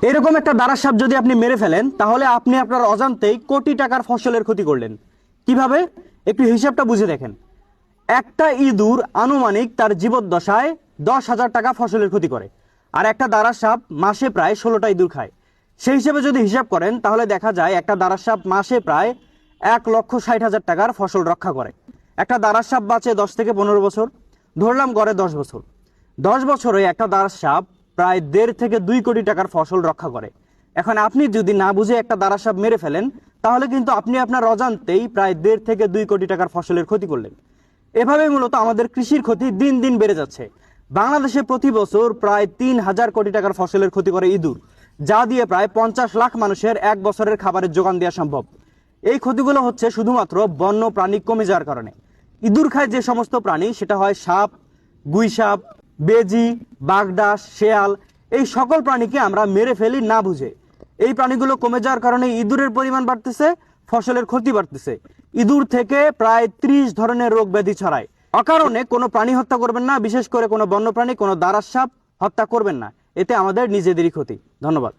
এরকম একটা দাঁড়ার সাপ যদি আপনি মেরে ফেলেন তাহলে আপনি আপনার অজান্তেই কোটি টাকার ফসলের ক্ষতি করলেন। কিভাবে? একটু হিসাবটা বুঝে দেখেন। একটা ইঁদুর আনুমানিক তার জীবদ্দশায় 10,000 টাকা ফসলের ক্ষতি করে, আর একটা দাঁড়ার সাপ মাসে প্রায় 16টা ইঁদুর খায়। সেই হিসেবে যদি হিসাব করেন তাহলে দেখা যায় একটা দাঁড়ার সাপ মাসে প্রায় 1,60,000 টাকার ফসল রক্ষা করে। একটা দাঁড়ার সাপ বাঁচে 10 থেকে 15 বছর, ধরলাম গড়ে 10 বছর। 10 বছরে একটা দাঁড়ার সাপ প্রায় 1.5 থেকে 2 কোটি টাকার ফসল রক্ষা করে। এখন আপনি যদি না বুঝে একটা দাঁড়ার সাপ মেরে ফেলেন তাহলে কিন্তু আপনি আপনার অজান্তেই প্রায় 1.5 থেকে 2 কোটি টাকার ফসলের ক্ষতি করলেন। এভাবে মূলত আমাদের কৃষির ক্ষতি দিন দিন বেড়ে যাচ্ছে। বাংলাদেশে প্রতি বছর প্রায় 3,000 কোটি টাকার ফসলের ক্ষতি করে ইঁদুর, যা দিয়ে প্রায় 50 লাখ মানুষের 1 বছরের খাবারের যোগান দেওয়া সম্ভব। এই ক্ষতিগুলো হচ্ছে শুধুমাত্র বন্য প্রাণী কমে যাওয়ার কারণে। ইঁদুর খায় যে সমস্ত প্রাণী, সেটা হয় সাপ, গুইসাপ, বেজি, বাগডাস, শেয়াল, এই সকল প্রাণীকে আমরা মেরে ফেলি না বুঝে। এই প্রাণীগুলো কমে যাওয়ার কারণে ইঁদুরের পরিমাণ বাড়তেছে, ফসলের ক্ষতি বাড়তেছে। ইঁদুর থেকে প্রায় 30 ধরনের রোগ ব্যাধি ছড়ায়। অকারণে কোনো প্রাণী হত্যা করবেন না, বিশেষ করে কোনো বন্যপ্রাণী, কোনো দাঁড়ার সাপ হত্যা করবেন না। এতে আমাদের নিজেদেরই ক্ষতি। ধন্যবাদ।